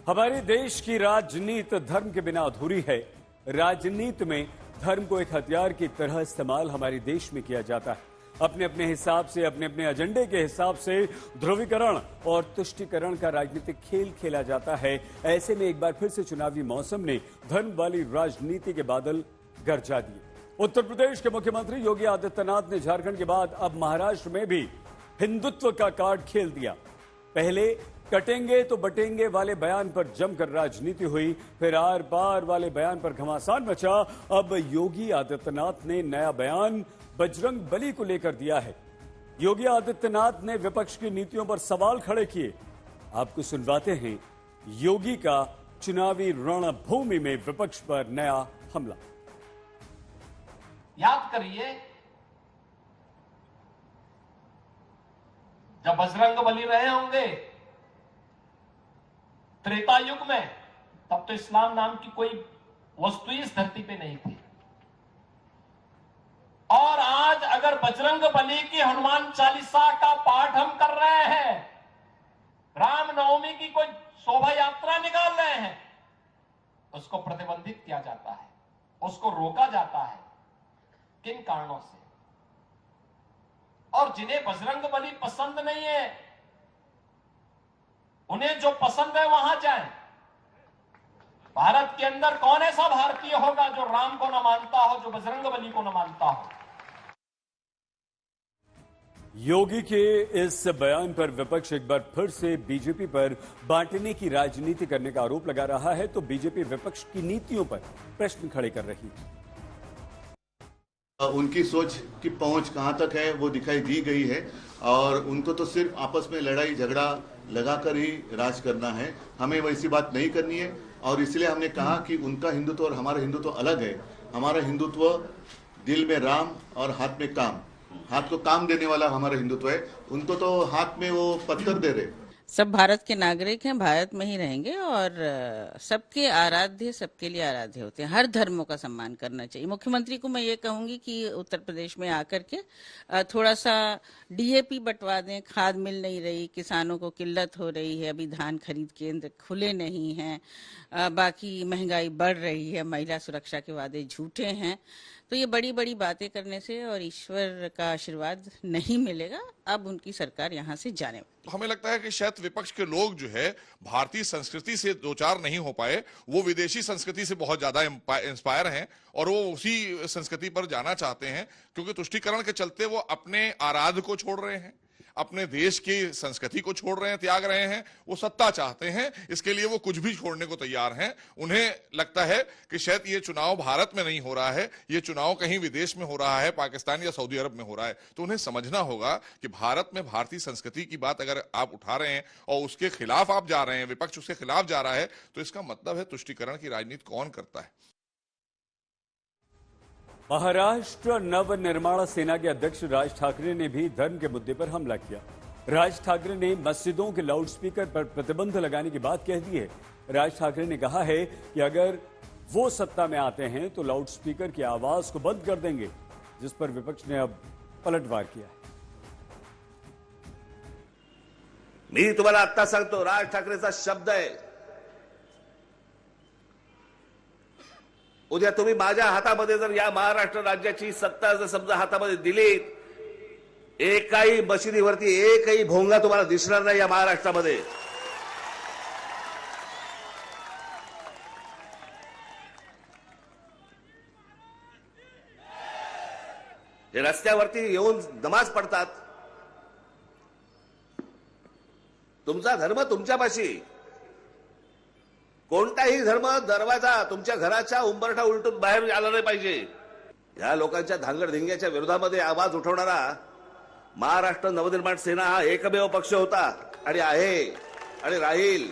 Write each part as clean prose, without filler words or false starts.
हमारे देश की राजनीति धर्म के बिना अधूरी है। राजनीति में धर्म को एक हथियार की तरह इस्तेमाल हमारे देश में किया जाता है। अपने अपने हिसाब से, अपने अपने एजेंडे के हिसाब से ध्रुवीकरण और तुष्टीकरण का राजनीतिक खेल खेला जाता है। ऐसे में एक बार फिर से चुनावी मौसम ने धर्म वाली राजनीति के बादल गरजा दिए। उत्तर प्रदेश के मुख्यमंत्री योगी आदित्यनाथ ने झारखंड के बाद अब महाराष्ट्र में भी हिंदुत्व का कार्ड खेल दिया। पहले कटेंगे तो बटेंगे वाले बयान पर जमकर राजनीति हुई, फिर आर पार वाले बयान पर घमासान मचा। अब योगी आदित्यनाथ ने नया बयान बजरंग बली को लेकर दिया है। योगी आदित्यनाथ ने विपक्ष की नीतियों पर सवाल खड़े किए। आपको सुनवाते हैं योगी का चुनावी रणभूमि में विपक्ष पर नया हमला। याद करिए, जब बजरंग बली रहे होंगे त्रेता युग में, तब तो इस्लाम नाम की कोई वस्तु इस धरती पे नहीं थी। और आज अगर बजरंग बली की हनुमान चालीसा का पाठ हम कर रहे हैं, रामनवमी की कोई शोभा यात्रा निकाल रहे हैं, उसको प्रतिबंधित किया जाता है, उसको रोका जाता है। किन कारणों से? और जिन्हें बजरंग बली पसंद नहीं है, उन्हें जो पसंद है वहां जाएं। भारत के अंदर कौन ऐसा भारतीय होगा जो राम को न मानता हो, जो बजरंग बली को न मानता हो? योगी के इस बयान पर विपक्ष एक बार फिर से बीजेपी पर बांटने की राजनीति करने का आरोप लगा रहा है, तो बीजेपी विपक्ष की नीतियों पर प्रश्न खड़े कर रही है। उनकी सोच की पहुंच कहां तक है वो दिखाई दी गई है, और उनको तो सिर्फ आपस में लड़ाई झगड़ा लगाकर ही राज करना है। हमें वैसी बात नहीं करनी है, और इसलिए हमने कहा कि उनका हिंदुत्व और हमारा हिंदुत्व अलग है। हमारा हिंदुत्व दिल में राम और हाथ में काम, हाथ को काम देने वाला हमारा हिंदुत्व है। उनको तो हाथ में वो पत्थर दे रहे। सब भारत के नागरिक हैं, भारत में ही रहेंगे, और सबके आराध्य सबके लिए आराध्य होते हैं। हर धर्मों का सम्मान करना चाहिए। मुख्यमंत्री को मैं ये कहूंगी कि उत्तर प्रदेश में आकर के थोड़ा सा डीएपी बंटवा दें। खाद मिल नहीं रही, किसानों को किल्लत हो रही है, अभी धान खरीद केंद्र खुले नहीं हैं, बाकी महंगाई बढ़ रही है, महिला सुरक्षा के वादे झूठे हैं। तो ये बड़ी बड़ी बातें करने से और ईश्वर का आशीर्वाद नहीं मिलेगा। अब उनकी सरकार यहाँ से जाने वाली। तो हमें लगता है कि शायद विपक्ष के लोग जो है भारतीय संस्कृति से दो चार नहीं हो पाए, वो विदेशी संस्कृति से बहुत ज्यादा इंस्पायर हैं और वो उसी संस्कृति पर जाना चाहते हैं, क्योंकि तुष्टीकरण के चलते वो अपने आराध्य को छोड़ रहे हैं, अपने देश की संस्कृति को छोड़ रहे हैं, त्याग रहे हैं। वो सत्ता चाहते हैं, इसके लिए वो कुछ भी छोड़ने को तैयार हैं। उन्हें लगता है कि शायद ये चुनाव भारत में नहीं हो रहा है, ये चुनाव कहीं विदेश में हो रहा है, पाकिस्तान या सऊदी अरब में हो रहा है। तो उन्हें समझना होगा कि भारत में भारतीय संस्कृति की बात अगर आप उठा रहे हैं और उसके खिलाफ आप जा रहे हैं, विपक्ष उसके खिलाफ जा रहा है, तो इसका मतलब है तुष्टीकरण की राजनीति कौन करता है। महाराष्ट्र नवनिर्माण सेना के अध्यक्ष राज ठाकरे ने भी धर्म के मुद्दे पर हमला किया। राज ठाकरे ने मस्जिदों के लाउडस्पीकर पर प्रतिबंध लगाने की बात कह दी है। राज ठाकरे ने कहा है कि अगर वो सत्ता में आते हैं तो लाउडस्पीकर की आवाज को बंद कर देंगे, जिस पर विपक्ष ने अब पलटवार किया है। मी तुम्हाला आत्ता सांगतो, राज ठाकरेचा शब्द आहे, उद्या तुम्ही माझ्या हातामध्ये जर या महाराष्ट्र राज्याची सत्ता जर समजा हातामध्ये दिली, एकाही मशिदीवरती एकही भोंगा तुम्हाला दिसणार नाही या महाराष्ट्रामध्ये। हे रस्त्यावरती येऊन नमाज पडतात, तुमचा धर्म तुमच्यापाशी, कोणताही धर्म दरवाजा तुमच्या घराच्या उंबरठा उलटून बाहेर आला नाही पाहिजे। या लोकांच्या धांगडधिंग्याच्या विरोधामध्ये आवाज उठवणारा महाराष्ट्र नवनिर्माण सेना हा एकमेव पक्ष होता आणि आहे आणि राहील।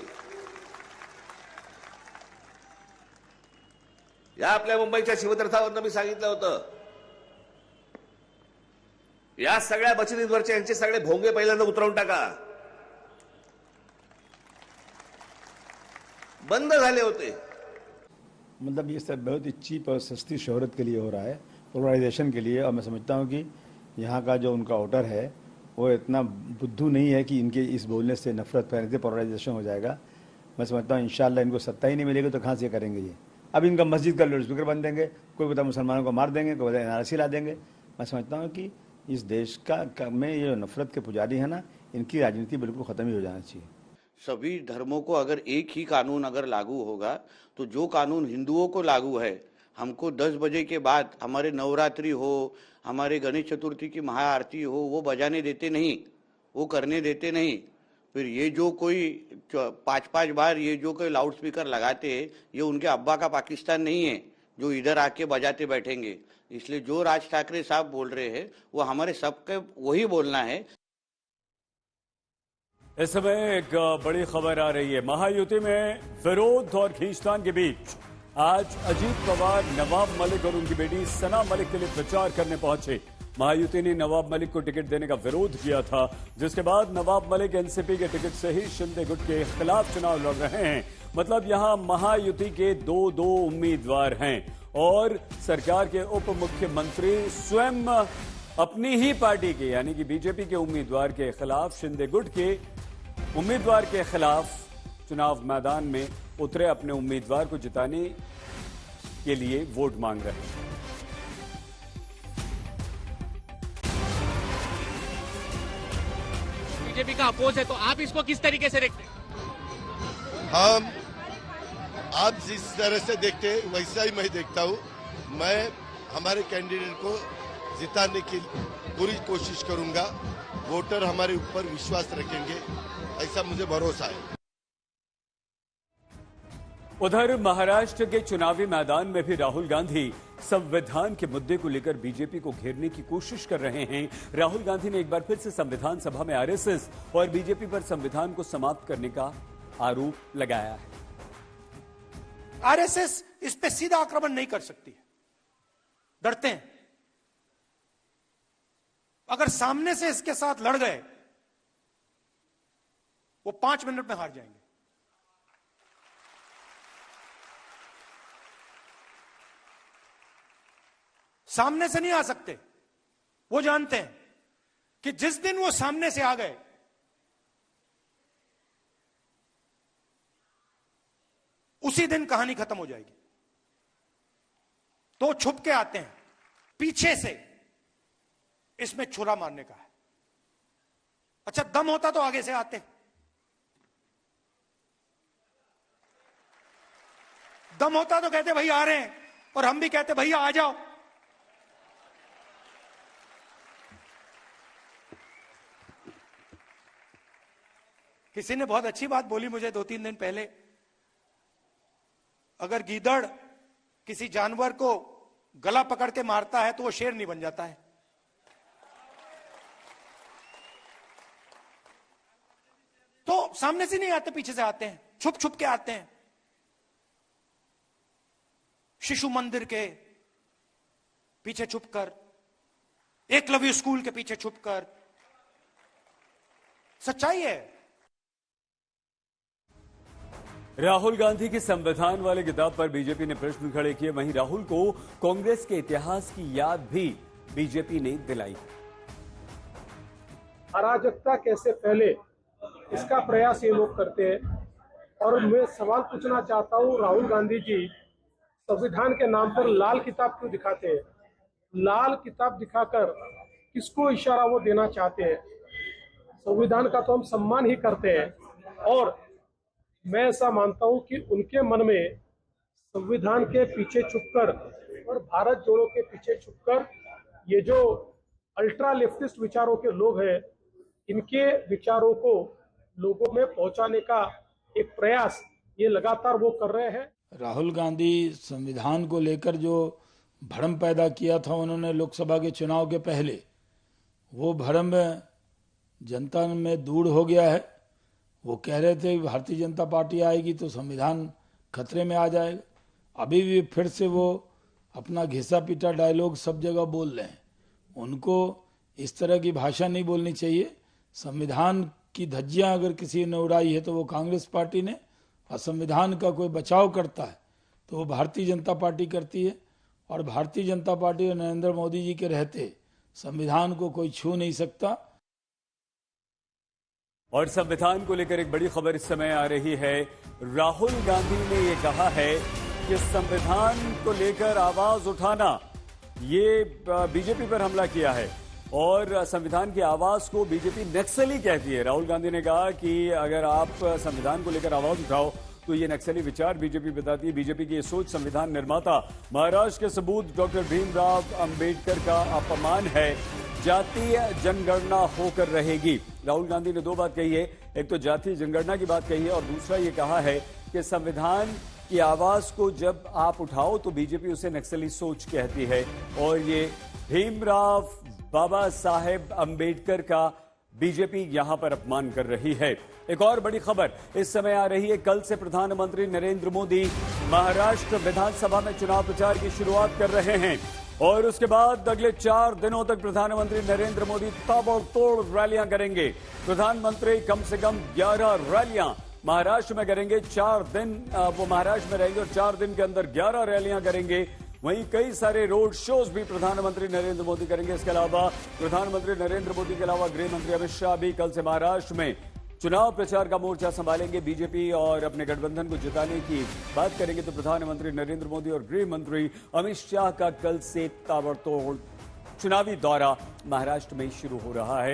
या आपल्या मुंबईच्या शिवतीर्थावरनं मी सांगितलं होतं, या सगळ्या मशिदींवरचे यांचे सगळे भोंगे पहिल्यांदा उतरवून टाका। बंद झाले होते। मतलब ये सब बहुत ही चीप और सस्ती शोहरत के लिए हो रहा है, पोलराइजेशन के लिए। और मैं समझता हूँ कि यहाँ का जो उनका वोटर है वो इतना बुद्धू नहीं है कि इनके इस बोलने से नफरत फैलने से पोलराइजेशन हो जाएगा। मैं समझता हूँ इंशाल्लाह इनको सत्ता ही नहीं मिलेगी तो कहाँ से करेंगे ये। अब इनका मस्जिद का लाउड स्पीकर बन देंगे, कोई बता मुसलमानों को मार देंगे, कोई बता एनआरसी ला देंगे। मैं समझता हूँ कि इस देश में ये नफरत के पुजारी है ना, इनकी राजनीति बिल्कुल ख़त्म ही हो जाना चाहिए। सभी धर्मों को अगर एक ही कानून अगर लागू होगा तो जो कानून हिंदुओं को लागू है, हमको 10 बजे के बाद हमारे नवरात्रि हो, हमारे गणेश चतुर्थी की महाआरती हो, वो बजाने देते नहीं, वो करने देते नहीं। फिर ये जो कोई 5-5 बार ये जो कोई लाउड स्पीकर लगाते हैं, ये उनके अब्बा का पाकिस्तान नहीं है जो इधर आके बजाते बैठेंगे। इसलिए जो राज ठाकरे साहब बोल रहे हैं वो हमारे सबके वही बोलना है। इस समय एक बड़ी खबर आ रही है, महायुति में विरोध और खींचतान के बीच आज अजीत पवार नवाब मलिक और उनकी बेटी सना मलिक के लिए प्रचार करने पहुंचे। महायुति ने नवाब मलिक को टिकट देने का विरोध किया था, जिसके बाद नवाब मलिक एनसीपी के टिकट से ही शिंदे गुट के खिलाफ चुनाव लड़ रहे हैं। मतलब यहां महायुति के दो उम्मीदवार हैं और सरकार के उप मुख्यमंत्री स्वयं अपनी ही पार्टी के यानी कि बीजेपी के उम्मीदवार के खिलाफ, शिंदे गुट के उम्मीदवार के खिलाफ चुनाव मैदान में उतरे, अपने उम्मीदवार को जिताने के लिए वोट मांग रहे हैं। बीजेपी का अपोज है तो आप इसको किस तरीके से देखते हैं? हम आप जिस तरह से देखते हैं वैसा ही मैं देखता हूं। मैं हमारे कैंडिडेट को जिताने की पूरी कोशिश करूंगा। वोटर हमारे ऊपर विश्वास रखेंगे, ऐसा मुझे भरोसा है। उधर महाराष्ट्र के चुनावी मैदान में भी राहुल गांधी संविधान के मुद्दे को लेकर बीजेपी को घेरने की कोशिश कर रहे हैं। राहुल गांधी ने एक बार फिर से संविधान सभा में आरएसएस और बीजेपी पर संविधान को समाप्त करने का आरोप लगाया है। आरएसएस इस पे सीधा आक्रमण नहीं कर सकती है, डरते हैं। अगर सामने से इसके साथ लड़ गए वो 5 मिनट में हार जाएंगे। सामने से नहीं आ सकते। वो जानते हैं कि जिस दिन वो सामने से आ गए उसी दिन कहानी खत्म हो जाएगी। तो छुप के आते हैं, पीछे से इसमें छुरा मारने का है। अच्छा, दम होता तो आगे से आते। दम होता तो कहते भाई आ रहे हैं, और हम भी कहते भैया आ जाओ। किसी ने बहुत अच्छी बात बोली मुझे 2-3 दिन पहले, अगर गीदड़ किसी जानवर को गला पकड़ के मारता है तो वो शेर नहीं बन जाता है। तो सामने से नहीं आते, पीछे से आते हैं, छुप छुप के आते हैं। शिशु मंदिर के पीछे छुपकर, एकलव्य स्कूल के पीछे छुपकर। सच्चाई है। राहुल गांधी की संविधान वाले किताब पर बीजेपी ने प्रश्न खड़े किए। वहीं राहुल को कांग्रेस के इतिहास की याद भी बीजेपी ने दिलाई। अराजकता कैसे फैले इसका प्रयास ये लोग करते हैं। और मैं सवाल पूछना चाहता हूँ, राहुल गांधी जी संविधान के नाम पर लाल किताब क्यों दिखाते हैं? लाल किताब दिखाकर किसको इशारा वो देना चाहते हैं? संविधान का तो हम सम्मान ही करते हैं, और मैं ऐसा मानता हूं कि उनके मन में संविधान के पीछे छुपकर और भारत जोड़ो के पीछे छुपकर ये जो अल्ट्रा लेफ्टिस्ट विचारों के लोग हैं, इनके विचारों को लोगों में पहुंचाने का एक प्रयास ये लगातार वो कर रहे हैं। राहुल गांधी संविधान को लेकर जो भ्रम पैदा किया था उन्होंने लोकसभा के चुनाव के पहले, वो भ्रम जनता में दूर हो गया है। वो कह रहे थे भारतीय जनता पार्टी आएगी तो संविधान खतरे में आ जाएगा। अभी भी फिर से वो अपना घिसा पीटा डायलॉग सब जगह बोल रहे हैं। उनको इस तरह की भाषा नहीं बोलनी चाहिए। संविधान की धज्जियां अगर किसी ने उड़ाई है तो वो कांग्रेस पार्टी ने, और संविधान का कोई बचाव करता है तो वो भारतीय जनता पार्टी करती है। और भारतीय जनता पार्टी और नरेंद्र मोदी जी के रहते संविधान को कोई छू नहीं सकता। और संविधान को लेकर एक बड़ी खबर इस समय आ रही है। राहुल गांधी ने यह कहा है कि संविधान को लेकर आवाज उठाना, ये बीजेपी पर हमला किया है और संविधान की आवाज को बीजेपी नक्सली कहती है। राहुल गांधी ने कहा कि अगर आप संविधान को लेकर आवाज उठाओ तो ये नक्सली विचार बीजेपी बताती है। बीजेपी की ये सोच संविधान निर्माता महाराष्ट्र के सबूत डॉक्टर भीमराव अंबेडकर का अपमान है। जातीय जनगणना होकर रहेगी। राहुल गांधी ने दो बात कही है, एक तो जातीय जनगणना की बात कही है और दूसरा ये कहा है कि संविधान की आवाज को जब आप उठाओ तो बीजेपी उसे नक्सली सोच कहती है और ये भीमराव बाबा साहेब अंबेडकर का बीजेपी यहां पर अपमान कर रही है। एक और बड़ी खबर इस समय आ रही है। कल से प्रधानमंत्री नरेंद्र मोदी महाराष्ट्र विधानसभा में चुनाव प्रचार की शुरुआत कर रहे हैं और उसके बाद अगले 4 दिनों तक प्रधानमंत्री नरेंद्र मोदी ताबड़तोड़ रैलियां करेंगे। प्रधानमंत्री कम से कम 11 रैलियां महाराष्ट्र में करेंगे। 4 दिन वो महाराष्ट्र में रहेंगे और 4 दिन के अंदर 11 रैलियां करेंगे। वहीं कई सारे रोड शोज भी प्रधानमंत्री नरेंद्र मोदी करेंगे। इसके अलावा प्रधानमंत्री नरेंद्र मोदी के अलावा गृह मंत्री अमित शाह भी कल से महाराष्ट्र में चुनाव प्रचार का मोर्चा संभालेंगे। बीजेपी और अपने गठबंधन को जिताने की बात करेंगे तो प्रधानमंत्री नरेंद्र मोदी और गृह मंत्री अमित शाह का कल से ताबड़तोड़ चुनावी दौरा महाराष्ट्र में शुरू हो रहा है।